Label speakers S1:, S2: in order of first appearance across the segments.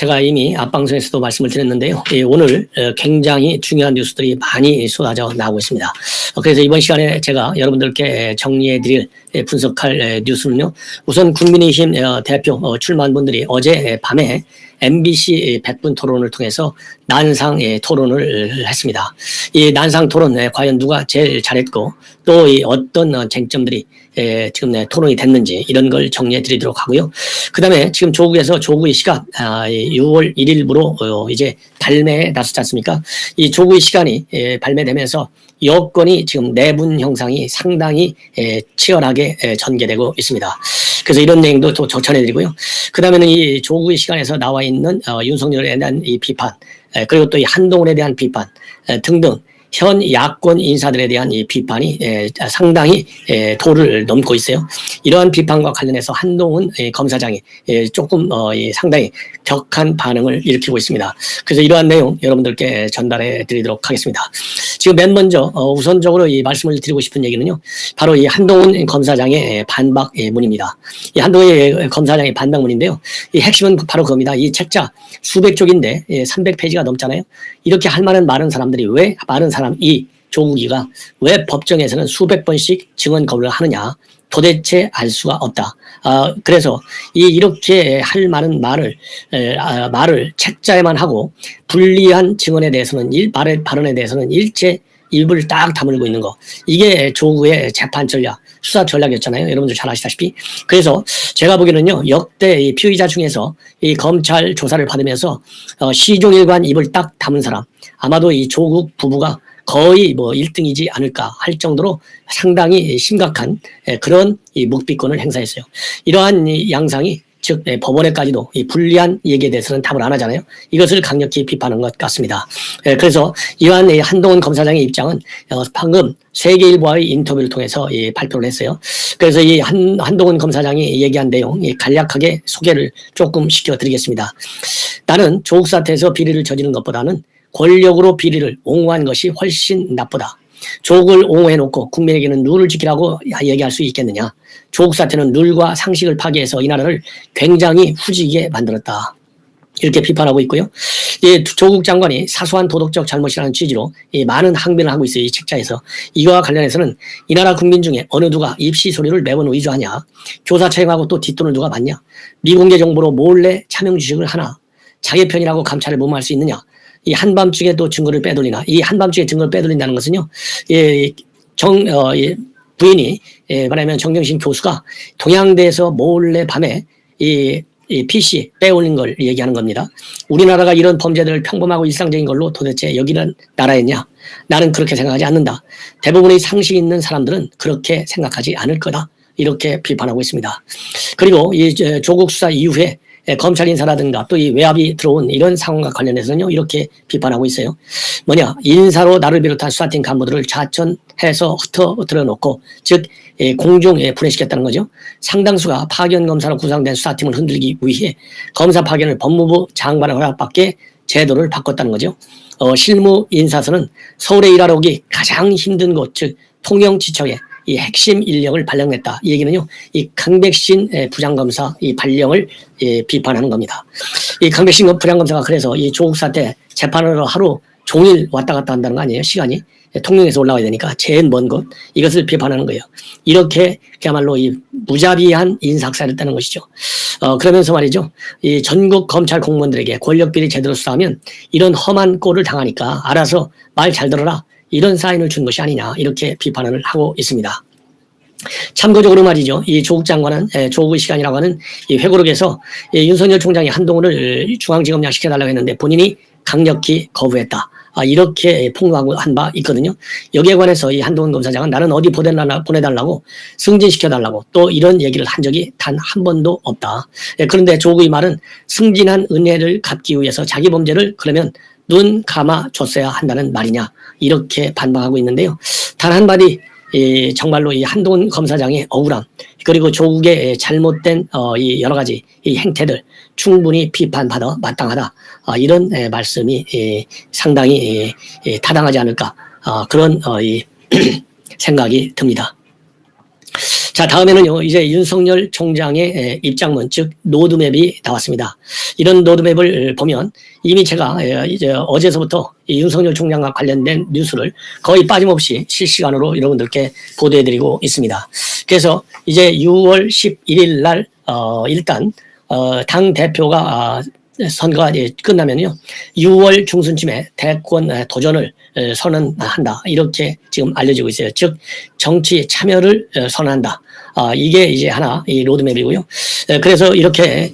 S1: 제가 이미 앞방송에서도 말씀을 드렸는데요. 오늘 굉장히 중요한 뉴스들이 많이 쏟아져 나오고 있습니다. 그래서 이번 시간에 제가 여러분들께 정리해드릴 분석할 뉴스는요. 우선 국민의힘 대표 출마한 분들이 어제 밤에 MBC 100분 토론을 통해서 난상 토론을 했습니다. 이 난상 토론 과연 누가 제일 잘했고 또 어떤 쟁점들이 지금 토론이 됐는지 이런 걸 정리해 드리도록 하고요. 그 다음에 지금 조국에서 조국의 시간 6월 1일부로 이제 발매에 나섰지 않습니까? 이 조국의 시간이 발매되면서 여건이 지금 내분 형상이 상당히 치열하게 전개되고 있습니다. 그래서 이런 내용도 또 전해드리고요. 그 다음에는 이 조국의 시간에서 나와 있는 윤석열에 대한 이 비판, 그리고 또 이 한동훈에 대한 비판 등등 현 야권 인사들에 대한 이 비판이 상당히 도를 넘고 있어요. 이러한 비판과 관련해서 한동훈 검사장이 조금 상당히 격한 반응을 일으키고 있습니다. 그래서 이러한 내용 여러분들께 전달해 드리도록 하겠습니다. 지금 맨 먼저 우선적으로 이 말씀을 드리고 싶은 얘기는요. 바로 이 한동훈 검사장의 반박문입니다. 이 한동훈 검사장의 반박문인데요. 이 핵심은 바로 그겁니다. 이 책자 수백 쪽인데 300페이지가 넘잖아요. 이렇게 할 만한 많은 사람들이 왜 많은 이 조국이가 왜 법정에서는 수백 번씩 증언 거부를 하느냐 도대체 알 수가 없다. 그래서 이렇게 할 많은 말을 책자에만 하고 불리한 증언에 대해서는 발언에 대해서는 일체 입을 딱 다물고 있는 거. 이게 조국의 재판 전략, 수사 전략이었잖아요. 여러분들 잘 아시다시피. 그래서 제가 보기에는요, 역대 이 피의자 중에서 이 검찰 조사를 받으면서 시종일관 입을 딱 다문 사람, 아마도 이 조국 부부가 거의 1등이지 않을까 할 정도로 상당히 심각한 그런 이 묵비권을 행사했어요. 이러한 이 양상이 즉 법원에까지도 이 불리한 얘기에 대해서는 답을 안 하잖아요. 이것을 강력히 비판한 것 같습니다. 그래서 이러한 한동훈 검사장의 입장은 방금 세계일보와의 인터뷰를 통해서 발표를 했어요. 그래서 이 한동훈 검사장이 얘기한 내용 간략하게 소개를 조금 시켜드리겠습니다. 나는 조국 사태에서 비리를 저지른 것보다는 권력으로 비리를 옹호한 것이 훨씬 나쁘다. 조국을 옹호해놓고 국민에게는 룰을 지키라고 얘기할 수 있겠느냐. 조국 사태는 룰과 상식을 파괴해서 이 나라를 굉장히 후지게 만들었다. 이렇게 비판하고 있고요. 조국 장관이 사소한 도덕적 잘못이라는 취지로 많은 항변을 하고 있어요. 이 책자에서. 이거와 관련해서는 이 나라 국민 중에 어느 누가 입시 소리를 매번 위조하냐. 교사 채용하고 또 뒷돈을 누가 받냐. 미공개 정보로 몰래 차명 주식을 하나. 자기 편이라고 감찰을 무마할 수 있느냐. 이 한밤중에 또 증거를 빼돌리나. 이 한밤중에 증거를 빼돌린다는 것은요. 부인이 말하면 정경심 교수가 동양대에서 몰래 밤에 이 PC 빼올린 걸 얘기하는 겁니다. 우리나라가 이런 범죄들을 평범하고 일상적인 걸로 도대체 여기는 나라였냐? 나는 그렇게 생각하지 않는다. 대부분의 상식 있는 사람들은 그렇게 생각하지 않을 거다. 이렇게 비판하고 있습니다. 그리고 이 조국 수사 이후에 검찰 인사라든가 또 이 외압이 들어온 이런 상황과 관련해서는요, 이렇게 비판하고 있어요. 인사로 나를 비롯한 수사팀 간부들을 자천해서 흩어뜨려 놓고, 즉, 공중에 분해시켰다는 거죠. 상당수가 파견 검사로 구성된 수사팀을 흔들기 위해 검사 파견을 법무부 장관의 허락받게 제도를 바꿨다는 거죠. 실무 인사서는 서울에 일하러 오기 가장 힘든 곳, 즉, 통영지청에 이 핵심 인력을 발령냈다. 이 얘기는요, 이 강백신 부장검사 이 발령을 비판하는 겁니다. 이 강백신 부장검사가 그래서 이 조국 사태 재판으로 하루 종일 왔다 갔다 한다는 거 아니에요? 시간이. 통영에서 올라와야 되니까 제일 먼 곳. 이것을 비판하는 거예요. 이렇게 그야말로 이 무자비한 인사학살을 했다는 것이죠. 그러면서 말이죠. 이 전국 검찰 공무원들에게 권력비리 제대로 수사하면 이런 험한 꼴을 당하니까 알아서 말 잘 들어라. 이런 사인을 준 것이 아니냐 이렇게 비판을 하고 있습니다. 참고적으로 말이죠. 이 조국 장관은 조국의 시간이라고 하는 이 회고록에서 윤석열 총장이 한동훈을 중앙지검장 시켜달라고 했는데 본인이 강력히 거부했다. 이렇게 폭로하고 한 바 있거든요. 여기에 관해서 이 한동훈 검사장은 나는 어디 보내달라고 승진시켜달라고 또 이런 얘기를 한 적이 단 한 번도 없다. 그런데 조국의 말은 승진한 은혜를 갚기 위해서 자기 범죄를 그러면 눈 감아줬어야 한다는 말이냐 이렇게 반박하고 있는데요. 단 한마디 정말로 이 한동훈 검사장의 억울함 그리고 조국의 잘못된 이 여러 가지 이 행태들 충분히 비판받아 마땅하다 이런 말씀이 상당히 타당하지 않을까 그런 생각이 듭니다. 자, 다음에는요, 이제 윤석열 총장의 입장문, 즉, 로드맵이 나왔습니다. 이런 로드맵을 보면 이미 제가 이제 어제서부터 이 윤석열 총장과 관련된 뉴스를 거의 빠짐없이 실시간으로 여러분들께 보도해드리고 있습니다. 그래서 이제 6월 11일 날, 일단, 당 대표가 선거가 끝나면요, 6월 중순쯤에 대권 도전을 선언한다. 이렇게 지금 알려지고 있어요. 즉, 정치 참여를 선언한다. 이게 이제 하나 이 로드맵이고요. 그래서 이렇게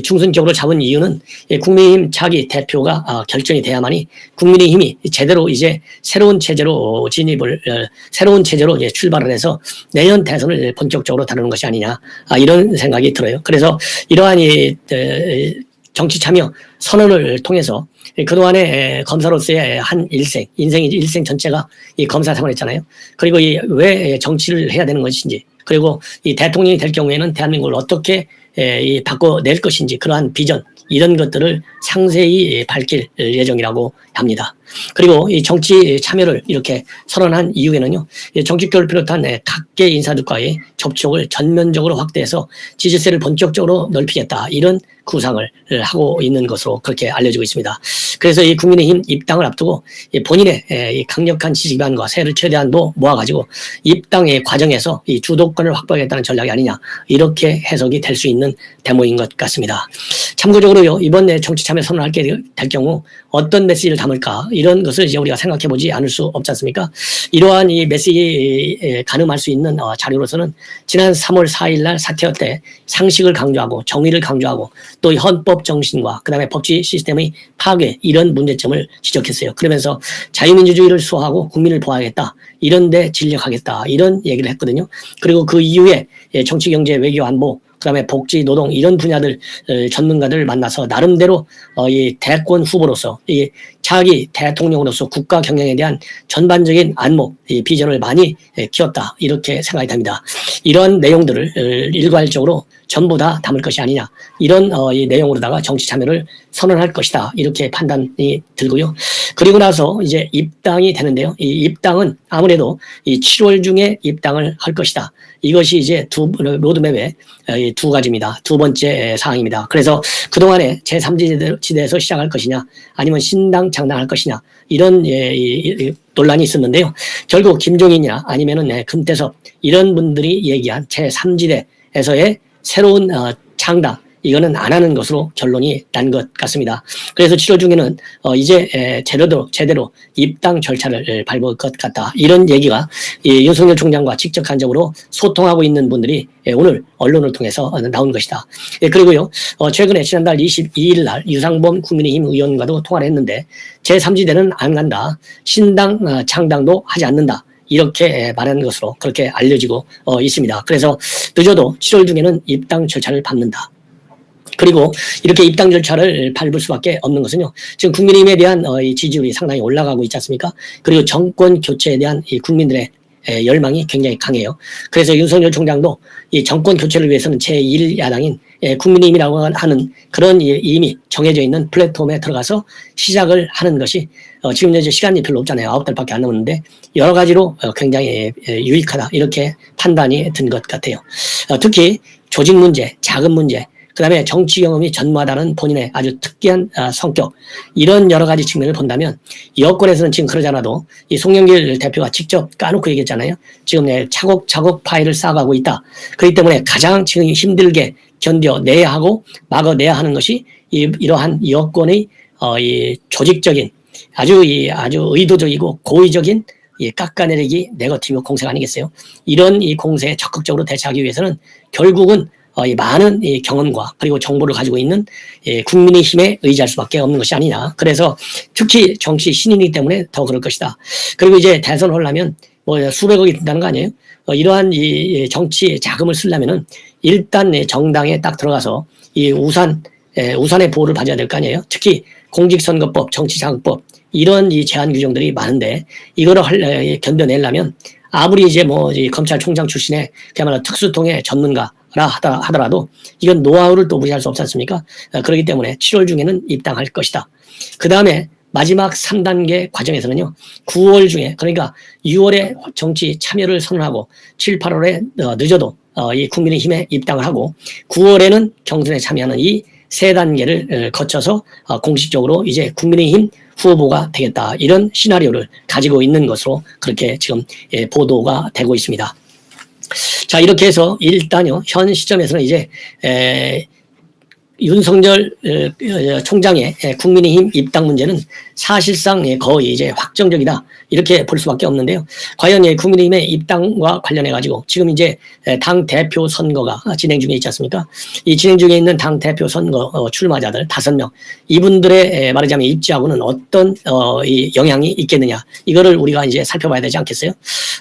S1: 중순적으로 잡은 이유는 국민의힘 차기 대표가 결정이 돼야만이 국민의힘이 제대로 이제 새로운 체제로 새로운 체제로 이제 출발을 해서 내년 대선을 본격적으로 다루는 것이 아니냐, 이런 생각이 들어요. 그래서 이러한 정치 참여 선언을 통해서 그동안에 검사로서의 한 인생이 일생 전체가 이 검사 생활했잖아요. 그리고 왜 정치를 해야 되는 것인지, 그리고 이 대통령이 될 경우에는 대한민국을 어떻게 바꿔낼 것인지, 그러한 비전, 이런 것들을 상세히 밝힐 예정이라고 합니다. 그리고 이 정치 참여를 이렇게 선언한 이후에는요, 정치교를 비롯한 각계 인사들과의 접촉을 전면적으로 확대해서 지지세를 본격적으로 넓히겠다, 이런 구상을 하고 있는 것으로 그렇게 알려지고 있습니다. 그래서 이 국민의힘 입당을 앞두고 본인의 이 강력한 지지 기반과 세를 최대한 모아가지고 입당의 과정에서 이 주도권을 확보하겠다는 전략이 아니냐, 이렇게 해석이 될 수 있는 데모인 것 같습니다. 참고적으로요, 이번 정치 참여 선언하게 될 경우 어떤 메시지를 담을까, 이런 것을 이제 우리가 생각해 보지 않을 수 없지 않습니까? 이러한 이 메시지 가늠할 수 있는 자료로서는 지난 3월 4일 날 사퇴 때 상식을 강조하고 정의를 강조하고 또 헌법 정신과 그다음에 법치 시스템의 파괴, 이런 문제점을 지적했어요. 그러면서 자유민주주의를 수호하고 국민을 보호하겠다, 이런 데 진력하겠다, 이런 얘기를 했거든요. 그리고 그 이후에 정치, 경제, 외교, 안보, 그다음에 복지, 노동, 이런 분야들 전문가들 만나서 나름대로 이 대권 후보로서 이 차기 대통령으로서 국가 경영에 대한 전반적인 안목, 이 비전을 많이 키웠다, 이렇게 생각이 됩니다. 이런 내용들을 일괄적으로 전부 다 담을 것이 아니냐, 이런 이 내용으로다가 정치 참여를 선언할 것이다, 이렇게 판단이 들고요. 그리고 나서 이제 입당이 되는데요. 이 입당은 아무래도 이 7월 중에 입당을 할 것이다. 이것이 이제 로드맵의 두 가지입니다. 두 번째 사항입니다. 그래서 그동안에 제3지대에서 시작할 것이냐, 아니면 신당 창당할 것이냐, 이런 논란이 있었는데요. 결국 김종인이나 아니면은 금태섭, 이런 분들이 얘기한 제3지대에서의 새로운 창당, 이거는 안 하는 것으로 결론이 난 것 같습니다. 그래서 7월 중에는 이제 제대로 입당 절차를 밟을 것 같다, 이런 얘기가 윤석열 총장과 직접 간접으로 소통하고 있는 분들이 오늘 언론을 통해서 나온 것이다. 그리고요, 최근에 지난달 22일 날 유상범 국민의힘 의원과도 통화를 했는데 제3지대는 안 간다, 신당 창당도 하지 않는다, 이렇게 말하는 것으로 그렇게 알려지고 있습니다. 그래서 늦어도 7월 중에는 입당 절차를 밟는다. 그리고 이렇게 입당 절차를 밟을 수밖에 없는 것은요, 지금 국민의힘에 대한 지지율이 상당히 올라가고 있지 않습니까? 그리고 정권 교체에 대한 이 국민들의 열망이 굉장히 강해요. 그래서 윤석열 총장도 이 정권 교체를 위해서는 제1야당인 국민의힘이라고 하는 그런 이미 정해져 있는 플랫폼에 들어가서 시작을 하는 것이 지금 이제 시간이 별로 없잖아요. 9달밖에 안 남았는데 여러 가지로 굉장히 유익하다, 이렇게 판단이 든 것 같아요. 특히 조직 문제, 자금 문제, 그 다음에 정치 경험이 전무하다는 본인의 아주 특이한 성격, 이런 여러 가지 측면을 본다면 여권에서는 지금 그러지 않아도 이 송영길 대표가 직접 까놓고 얘기했잖아요. 지금 차곡차곡 파일을 쌓아가고 있다. 그렇기 때문에 가장 지금 힘들게 견뎌내야 하고 막아내야 하는 것이 이러한 여권의 이 조직적인 아주 의도적이고 고의적인 이 깎아내리기 네거티브 공세가 아니겠어요? 이런 이 공세에 적극적으로 대처하기 위해서는 결국은 이 많은 이 경험과 그리고 정보를 가지고 있는 국민의힘에 의지할 수밖에 없는 것이 아니냐. 그래서 특히 정치 신인이기 때문에 더 그럴 것이다. 그리고 이제 대선을 하려면 뭐 수백억이 든다는 거 아니에요? 이러한 이 정치 자금을 쓰려면은 일단 정당에 딱 들어가서 이 우산의 보호를 받아야 될 거 아니에요? 특히 공직선거법, 정치자금법, 이런 이 제한 규정들이 많은데 이거를 견뎌내려면 아무리 이제 이 검찰총장 출신의 그야말로 특수통의 전문가라 하더라도 이건 노하우를 또 무시할 수 없지 않습니까? 그렇기 때문에 7월 중에는 입당할 것이다. 그 다음에 마지막 3단계 과정에서는요, 9월 중에, 그러니까 6월에 정치 참여를 선언하고 7, 8월에 늦어도 이 국민의힘에 입당을 하고 9월에는 경선에 참여하는 이 세 단계를 거쳐서 공식적으로 이제 국민의힘 후보가 되겠다, 이런 시나리오를 가지고 있는 것으로 그렇게 지금 보도가 되고 있습니다. 자, 이렇게 해서 일단요, 현 시점에서는 이제 윤석열 총장의 국민의힘 입당 문제는 사실상 거의 이제 확정적이다, 이렇게 볼 수밖에 없는데요. 과연 국민의힘의 입당과 관련해 가지고 지금 이제 당 대표 선거가 진행 중에 있지 않습니까? 이 진행 중에 있는 당 대표 선거 출마자들 5명, 이분들의 말하자면 입지하고는 어떤 이 영향이 있겠느냐, 이거를 우리가 이제 살펴봐야 되지 않겠어요?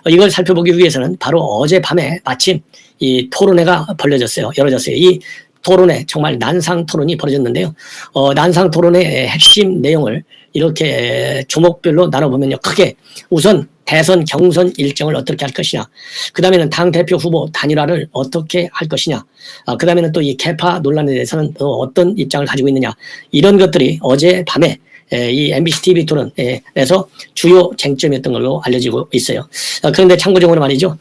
S1: 이걸 살펴보기 위해서는 바로 어젯밤에 마침 이 토론회가 열어졌어요. 이 토론회, 정말 난상 토론이 벌어졌는데요. 난상 토론의 핵심 내용을 이렇게 조목별로 나눠보면요, 크게 우선 대선 경선 일정을 어떻게 할 것이냐, 그 다음에는 당대표 후보 단일화를 어떻게 할 것이냐, 그 다음에는 또 이 개파 논란에 대해서는 또 어떤 입장을 가지고 있느냐, 이런 것들이 어젯밤에 이 MBC TV 토론에서 주요 쟁점이었던 걸로 알려지고 있어요. 그런데 참고적으로 말이죠,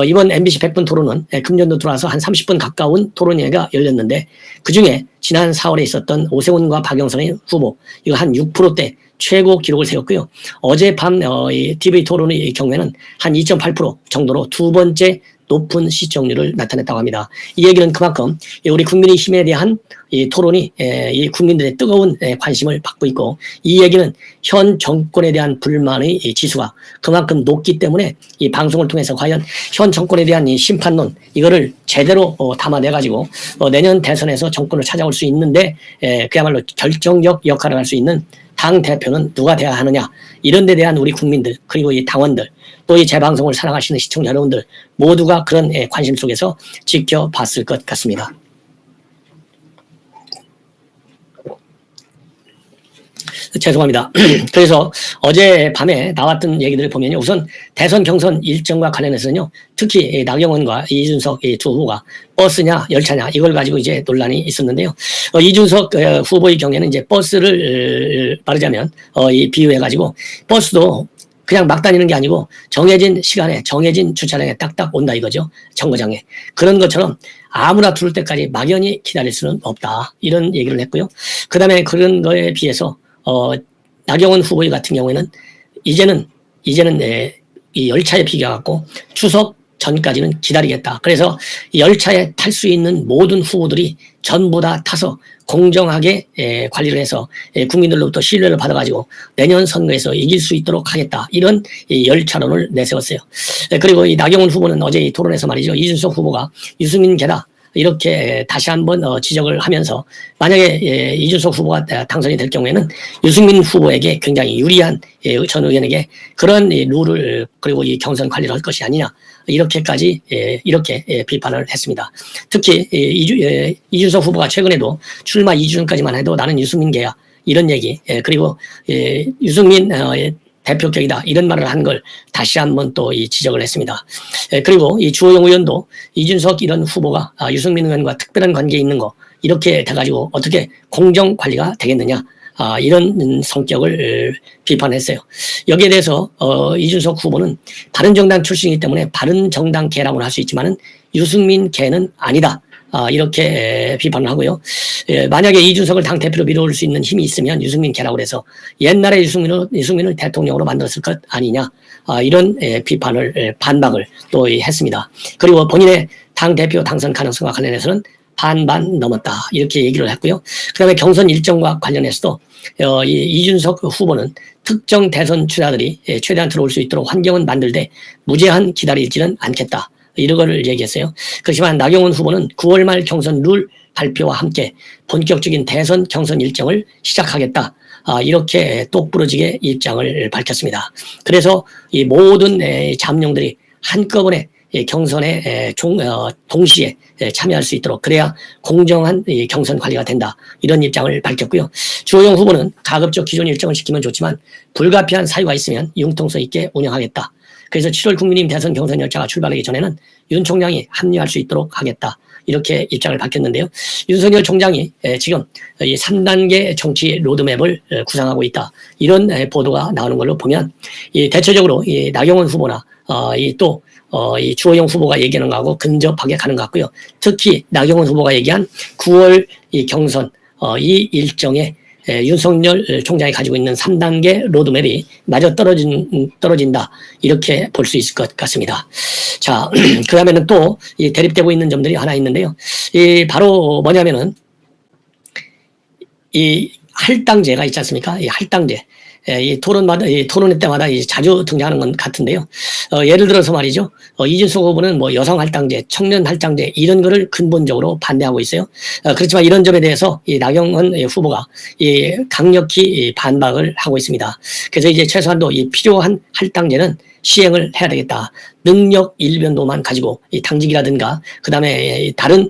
S1: 이번 MBC 100분 토론은 금년도 들어와서 한 30분 가까운 토론회가 열렸는데, 그 중에 지난 4월에 있었던 오세훈과 박영선의 후보, 이거 한 6%대 최고 기록을 세웠고요. 어젯밤 이 TV 토론의 경우에는 한 2.8% 정도로 두 번째 높은 시청률을 나타냈다고 합니다. 이 얘기는 그만큼 우리 국민의힘에 대한 이 토론이 이 국민들의 뜨거운 관심을 받고 있고, 이 얘기는 현 정권에 대한 불만의 지수가 그만큼 높기 때문에 이 방송을 통해서 과연 현 정권에 대한 이 심판론, 이거를 제대로 담아내가지고 내년 대선에서 정권을 찾아올 수 있는데 그야말로 결정적 역할을 할 수 있는 당 대표는 누가 돼야 하느냐, 이런 데 대한 우리 국민들, 그리고 이 당원들, 또 이 재방송을 사랑하시는 시청자 여러분들 모두가 그런 관심 속에서 지켜봤을 것 같습니다. 죄송합니다. 그래서 어젯밤에 나왔던 얘기들을 보면요, 우선 대선 경선 일정과 관련해서는요, 특히 나경원과 이준석 두 후보가 버스냐 열차냐, 이걸 가지고 이제 논란이 있었는데요. 이준석 후보의 경우에는 이제 버스를 말하자면 비유해 가지고, 버스도 그냥 막 다니는 게 아니고 정해진 시간에 정해진 주차장에 딱딱 온다, 이거죠. 정거장에. 그런 것처럼 아무나 들을 때까지 막연히 기다릴 수는 없다, 이런 얘기를 했고요. 그 다음에 그런 거에 비해서 나경원 후보 같은 경우에는 이제는 이 열차에 비교해갖고 추석 전까지는 기다리겠다. 그래서 열차에 탈 수 있는 모든 후보들이 전부 다 타서 공정하게 관리를 해서 국민들로부터 신뢰를 받아가지고 내년 선거에서 이길 수 있도록 하겠다, 이런 열차론을 내세웠어요. 그리고 이 나경원 후보는 어제 이 토론에서 말이죠, 이준석 후보가 유승민 개다, 이렇게 다시 한번 지적을 하면서, 만약에 이준석 후보가 당선이 될 경우에는 유승민 후보에게 굉장히 유리한 전 의원에게 그런 룰을, 그리고 이 경선 관리를 할 것이 아니냐, 이렇게까지 이렇게 비판을 했습니다. 특히 이준석 후보가 최근에도 출마 2주 전까지만 해도 나는 유승민계야, 이런 얘기, 그리고 유승민 대표격이다, 이런 말을 한 걸 다시 한번 또 지적을 했습니다. 그리고 이 주호영 의원도 이준석 이런 후보가 유승민 의원과 특별한 관계에 있는 거, 이렇게 돼가지고 어떻게 공정 관리가 되겠느냐, 이런 성격을 비판했어요. 여기에 대해서 이준석 후보는 바른정당 출신이기 때문에 바른정당계라고는 할 수 있지만은 유승민계는 아니다, 이렇게 비판을 하고요. 만약에 이준석을 당대표로 밀어올 수 있는 힘이 있으면 유승민계라고 해서 옛날에 유승민을 대통령으로 만들었을 것 아니냐, 이런 비판을, 반박을 또 했습니다. 그리고 본인의 당대표 당선 가능성과 관련해서는 반반 넘었다, 이렇게 얘기를 했고요. 그 다음에 경선 일정과 관련해서도 이준석 후보는 특정 대선 주자들이 최대한 들어올 수 있도록 환경은 만들되 무제한 기다리지는 않겠다, 이런 거를 얘기했어요. 그렇지만 나경원 후보는 9월 말 경선 룰 발표와 함께 본격적인 대선 경선 일정을 시작하겠다, 이렇게 똑부러지게 입장을 밝혔습니다. 그래서 이 모든 잠룡들이 한꺼번에 경선에 동시에 참여할 수 있도록, 그래야 공정한 경선 관리가 된다, 이런 입장을 밝혔고요. 주호영 후보는 가급적 기존 일정을 지키면 좋지만 불가피한 사유가 있으면 융통성 있게 운영하겠다. 그래서 7월 국민의힘 대선 경선 열차가 출발하기 전에는 윤 총장이 합류할 수 있도록 하겠다, 이렇게 입장을 밝혔는데요. 윤석열 총장이 지금 이 3단계 정치 로드맵을 구상하고 있다. 이런 보도가 나오는 걸로 보면 이 대체적으로 이 나경원 후보나 이 주호영 후보가 얘기하는 거하고 근접하게 가는 것 같고요. 특히 나경원 후보가 얘기한 9월 이 경선 이 일정에 윤석열 총장이 가지고 있는 3단계 로드맵이 마저 떨어진다. 이렇게 볼 수 있을 것 같습니다. 자, 그 다음에는 또 이 대립되고 있는 점들이 하나 있는데요. 이 바로 뭐냐면은 이 할당제가 있지 않습니까? 이 할당제. 이 토론회 때마다 자주 등장하는 건 같은데요. 예를 들어서 말이죠. 이준석 후보는 뭐 여성 할당제, 청년 할당제 이런 거를 근본적으로 반대하고 있어요. 그렇지만 이런 점에 대해서 이 나경원 후보가 강력히 반박을 하고 있습니다. 그래서 이제 최소한도 이 필요한 할당제는 시행을 해야 되겠다. 능력 일변도만 가지고 이 당직이라든가 그다음에 다른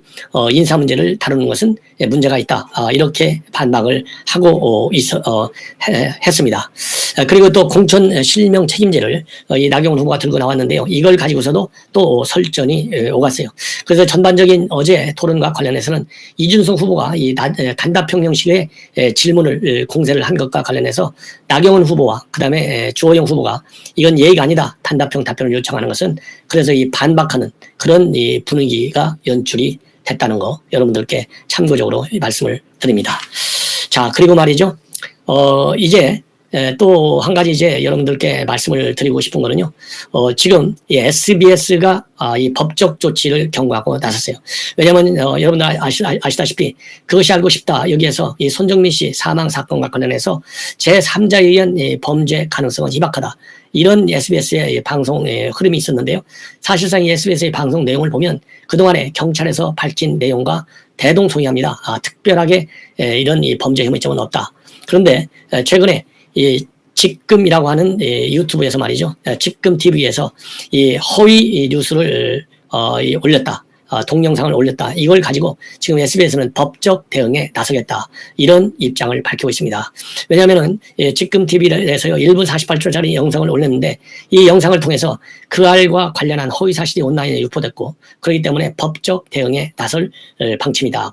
S1: 인사 문제를 다루는 것은 문제가 있다. 이렇게 반박을 하고 했습니다. 그리고 또 공천 실명 책임제를 이 나경원 후보가 들고 나왔는데요. 이걸 가지고서도 또 설전이 오갔어요. 그래서 전반적인 어제 토론과 관련해서는 이준석 후보가 이 단답형 형식의 질문을 공세를 한 것과 관련해서 나경원 후보와 그다음에 주호영 후보가 이건 예의가 아니다. 단답형 답변을 요청하는 것은 그래서 이 반박하는 그런 이 분위기가 연출이 됐다는 거 여러분들께 참고적으로 말씀을 드립니다. 자, 그리고 말이죠. 이제 또 한 가지 이제 여러분들께 말씀을 드리고 싶은 거는요. 지금 이 SBS가 이 법적 조치를 경고하고 나섰어요. 왜냐하면 여러분들 아시다시피 그것이 알고 싶다 여기에서 이 손정민 씨 사망 사건과 관련해서 제3자에 의한 범죄 가능성은 희박하다. 이런 SBS의 방송의 흐름이 있었는데요. 사실상 이 SBS의 방송 내용을 보면 그동안에 경찰에서 밝힌 내용과 대동소이합니다. 특별하게 이런 이 범죄 혐의점은 없다. 그런데 최근에 이 직금이라고 하는 유튜브에서 말이죠. 직금 TV에서 이 허위 뉴스를 올렸다. 동영상을 올렸다. 이걸 가지고 지금 SBS는 법적 대응에 나서겠다. 이런 입장을 밝히고 있습니다. 왜냐하면은 직금 TV에서요 1분 48초짜리 영상을 올렸는데 이 영상을 통해서 그 알과 관련한 허위 사실이 온라인에 유포됐고 그렇기 때문에 법적 대응에 나설 방침이다.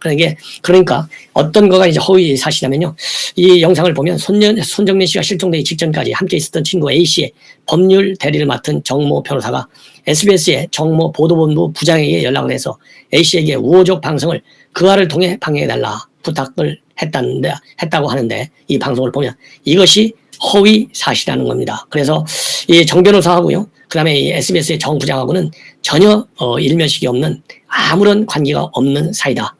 S1: 그러니까 어떤 거가 이제 허위 사실이냐면요. 이 영상을 보면 손정민 씨가 실종되기 직전까지 함께 있었던 친구 A 씨의 법률 대리를 맡은 정모 변호사가 SBS의 정모 보도본부 부장에게 연락을 해서 A씨에게 우호적 방송을 그 알을 통해 방해해달라 부탁을 했다고 하는데 이 방송을 보면 이것이 허위 사실이라는 겁니다. 그래서 이 정 변호사하고요. 그 다음에 이 SBS의 정 부장하고는 전혀 일면식이 없는 아무런 관계가 없는 사이다.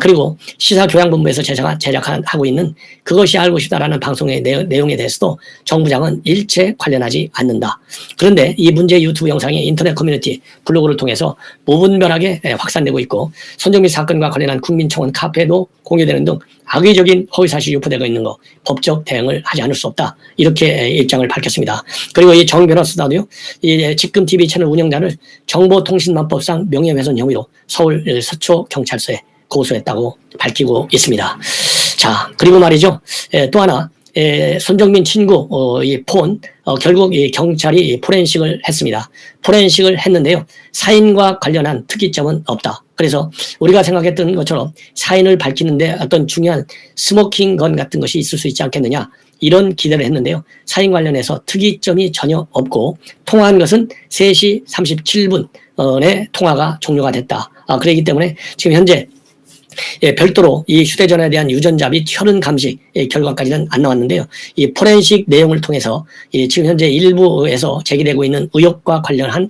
S1: 그리고 시사교양본부에서 제작하고 있는 그것이 알고 싶다라는 방송의 내용에 대해서도 정 부장은 일체 관련하지 않는다. 그런데 이 문제 유튜브 영상이 인터넷 커뮤니티 블로그를 통해서 무분별하게 확산되고 있고 손정민 사건과 관련한 국민청원 카페도 공유되는 등 악의적인 허위사실이 유포되고 있는 거 법적 대응을 하지 않을 수 없다. 이렇게 입장을 밝혔습니다. 그리고 이 정 변호사도요. 이 직금 TV 채널 운영자를 정보통신망법상 명예훼손 혐의로 서울 서초경찰서에 고소했다고 밝히고 있습니다. 자, 그리고 말이죠. 또 하나 손정민 친구 이 폰 결국 이 경찰이 포렌식을 했습니다. 포렌식을 했는데요. 사인과 관련한 특이점은 없다. 그래서 우리가 생각했던 것처럼 사인을 밝히는데 어떤 중요한 스모킹 건 같은 것이 있을 수 있지 않겠느냐. 이런 기대를 했는데요. 사인 관련해서 특이점이 전혀 없고 통화한 것은 3시 37분에 통화가 종료가 됐다. 그렇기 때문에 지금 현재 별도로 이 휴대전화에 대한 유전자 및 혈흔 감식 결과까지는 안 나왔는데요. 이 포렌식 내용을 통해서 지금 현재 일부에서 제기되고 있는 의혹과 관련한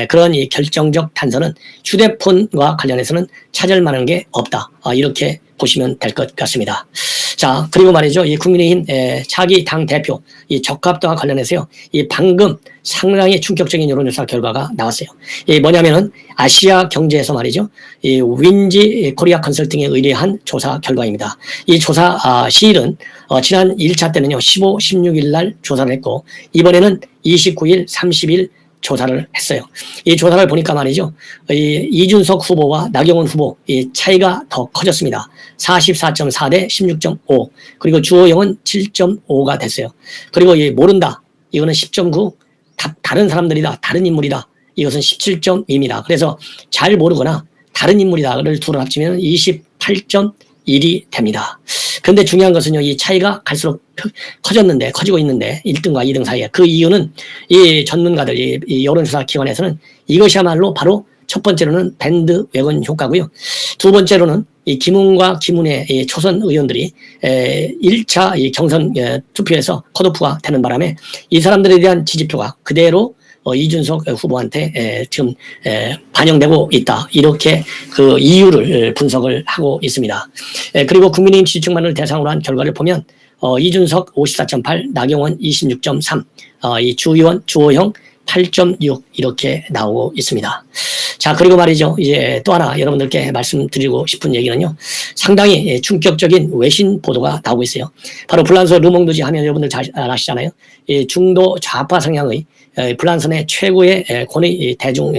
S1: 그런 이 결정적 단서는 휴대폰과 관련해서는 찾을 만한 게 없다. 이렇게 보시면 될 것 같습니다. 자, 그리고 말이죠. 이 국민의힘 차기 당 대표 이 적합도와 관련해서요. 이 방금 상당히 충격적인 여론조사 결과가 나왔어요. 이 뭐냐면은 아시아 경제에서 말이죠. 이 윈지 코리아 컨설팅에 의뢰한 조사 결과입니다. 이 조사 시일은 지난 1차 때는요. 15, 16일 날 조사를 했고 이번에는 29일, 30일 조사를 했어요. 이 조사를 보니까 말이죠. 이준석 후보와 나경원 후보 이 차이가 더 커졌습니다. 44.4 대 16.5 그리고 주호영은 7.5가 됐어요. 그리고 모른다. 이거는 10.9 다른 사람들이다. 다른 인물이다. 이것은 17.2입니다. 그래서 잘 모르거나 다른 인물이다를 둘을 합치면 28.1이 됩니다. 그런데 중요한 것은요, 이 차이가 갈수록 커지고 있는데 1등과 2등 사이에 그 이유는 이 전문가들, 이 여론조사 기관에서는 이것이야말로 바로 첫 번째로는 밴드 웨건 효과고요. 두 번째로는 이 김웅과 김은혜 이 초선 의원들이 1차 이 경선 투표에서 컷오프가 되는 바람에 이 사람들에 대한 지지표가 그대로 이준석 후보한테 지금 반영되고 있다. 이렇게 그 이유를 분석을 하고 있습니다. 그리고 국민의힘 지지층만을 대상으로 한 결과를 보면 이준석 54.8, 나경원 26.3, 이 주의원, 주호영 8.6 이렇게 나오고 있습니다. 자, 그리고 말이죠. 이제 또 하나 여러분들께 말씀드리고 싶은 얘기는요. 상당히 충격적인 외신 보도가 나오고 있어요. 바로 불란서 르몽드지 하면 여러분들 잘 아시잖아요. 중도 좌파 성향의 불란서 최고의 권위 대중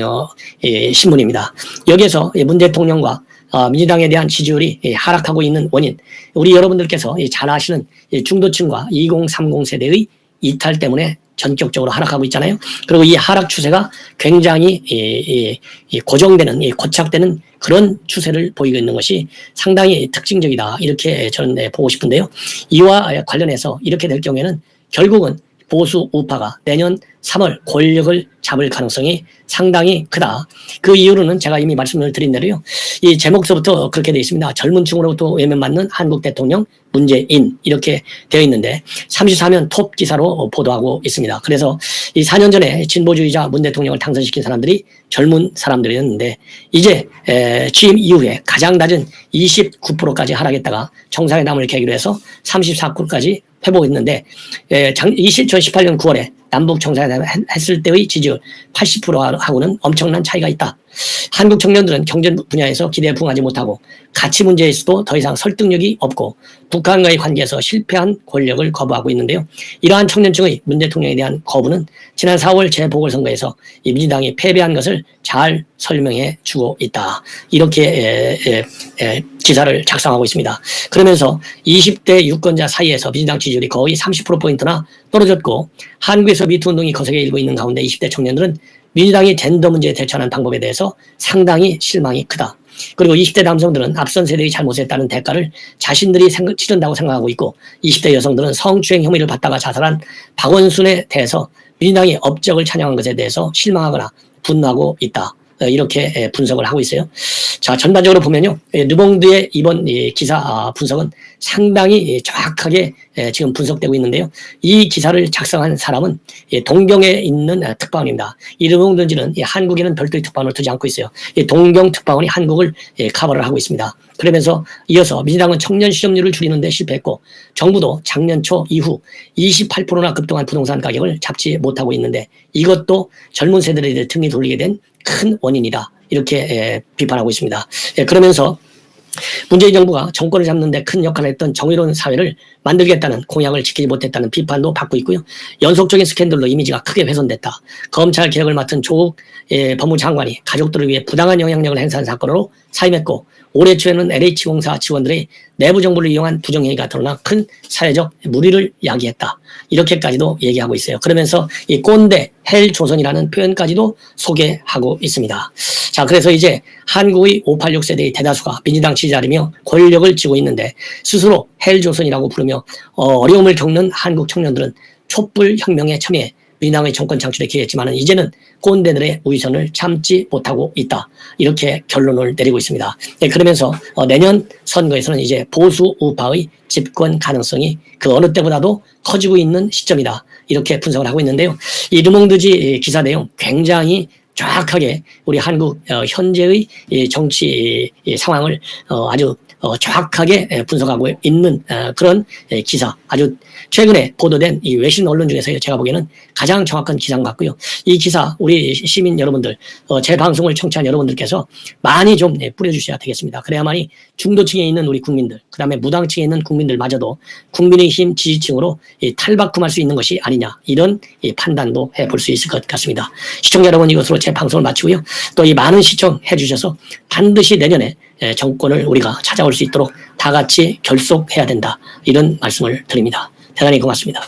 S1: 신문입니다. 여기에서 문 대통령과 민주당에 대한 지지율이 하락하고 있는 원인, 우리 여러분들께서 잘 아시는 중도층과 2030 세대의 이탈 때문에 전격적으로 하락하고 있잖아요. 그리고 이 하락 추세가 굉장히 고정되는, 고착되는 그런 추세를 보이고 있는 것이 상당히 특징적이다. 이렇게 저는 보고 싶은데요. 이와 관련해서 이렇게 될 경우에는 결국은 보수 우파가 내년 3월 권력을 잡을 가능성이 상당히 크다. 그 이유로는 제가 이미 말씀을 드린 대로요. 이 제목서부터 그렇게 되어 있습니다. 젊은 층으로부터 외면받는 한국 대통령 문재인 이렇게 되어 있는데 34면 톱 기사로 보도하고 있습니다. 그래서 이 4년 전에 진보주의자 문 대통령을 당선시킨 사람들이 젊은 사람들이었는데 이제 취임 이후에 가장 낮은 29%까지 하락했다가 정상회담을 계기로 해서 34%까지 회복했는데 2018년 9월에 남북 정상회담 했을 때의 지지율 80%하고는 엄청난 차이가 있다. 한국 청년들은 경제 분야에서 기대에 부응하지 못하고 가치 문제에서도 더 이상 설득력이 없고 북한과의 관계에서 실패한 권력을 거부하고 있는데요. 이러한 청년층의 문 대통령에 대한 거부는 지난 4월 재보궐선거에서 이 민주당이 패배한 것을 잘 설명해 주고 있다. 이렇게 기사를 작성하고 있습니다. 그러면서 20대 유권자 사이에서 민주당 지지율이 거의 30%포인트나 떨어졌고 한국에서 미투 운동이 거세게 일고 있는 가운데 20대 청년들은 민주당이 젠더 문제에 대처하는 방법에 대해서 상당히 실망이 크다. 그리고 20대 남성들은 앞선 세대의 잘못에 따른 대가를 자신들이 치른다고 생각하고 있고 20대 여성들은 성추행 혐의를 받다가 자살한 박원순에 대해서 민주당이 업적을 찬양한 것에 대해서 실망하거나 분노하고 있다. 이렇게 분석을 하고 있어요. 자, 전반적으로 보면요. 르몽드의 이번 기사 분석은 상당히 정확하게 지금 분석되고 있는데요. 이 기사를 작성한 사람은 동경에 있는 특파원입니다. 이 르몽드지는 한국에는 별도의 특파원을 두지 않고 있어요. 동경 특파원이 한국을 커버를 하고 있습니다. 그러면서 이어서 민주당은 청년 실업률을 줄이는 데 실패했고 정부도 작년 초 이후 28%나 급등한 부동산 가격을 잡지 못하고 있는데 이것도 젊은 세대들의 등이 돌리게 된 큰 원인이다. 이렇게 비판하고 있습니다. 그러면서 문재인 정부가 정권을 잡는 데 큰 역할을 했던 정의로운 사회를 만들겠다는 공약을 지키지 못했다는 비판도 받고 있고요. 연속적인 스캔들로 이미지가 크게 훼손됐다. 검찰 개혁을 맡은 조국 법무장관이 가족들을 위해 부당한 영향력을 행사한 사건으로 사임했고 올해 초에는 LH공사 직원들의 내부 정보를 이용한 부정행위가 드러나 큰 사회적 물의를 야기했다. 이렇게까지도 얘기하고 있어요. 그러면서 이 꼰대 헬조선이라는 표현까지도 소개하고 있습니다. 자, 그래서 이제 한국의 586 세대의 대다수가 민주당 지지자이며 권력을 쥐고 있는데 스스로 헬조선이라고 부르며 어려움을 겪는 한국 청년들은 촛불 혁명에 참여해 민주당의 정권 창출에 기여했지만 이제는 꼰대들의 위선을 참지 못하고 있다. 이렇게 결론을 내리고 있습니다. 그러면서 내년 선거에서는 이제 보수 우파의 집권 가능성이 그 어느 때보다도 커지고 있는 시점이다. 이렇게 분석을 하고 있는데요. 이 르몽드지 기사 내용 굉장히 정확하게 우리 한국 현재의 정치 상황을 아주 정확하게 분석하고 있는 그런 기사, 아주 최근에 보도된 이 외신 언론 중에서 제가 보기에는 가장 정확한 기사인 것 같고요. 이 기사 우리 시민 여러분들, 제 방송을 청취한 여러분들께서 많이 좀 뿌려주셔야 되겠습니다. 그래야만이 중도층에 있는 우리 국민들, 그 다음에 무당층에 있는 국민들마저도 국민의힘 지지층으로 탈바꿈할 수 있는 것이 아니냐, 이런 판단도 해볼 수 있을 것 같습니다. 시청자 여러분, 이것으로 제 방송을 마치고요. 또 이 많은 시청해 주셔서 반드시 내년에 정권을 우리가 찾아올 수 있도록 다 같이 결속해야 된다. 이런 말씀을 드립니다. 대단히 고맙습니다.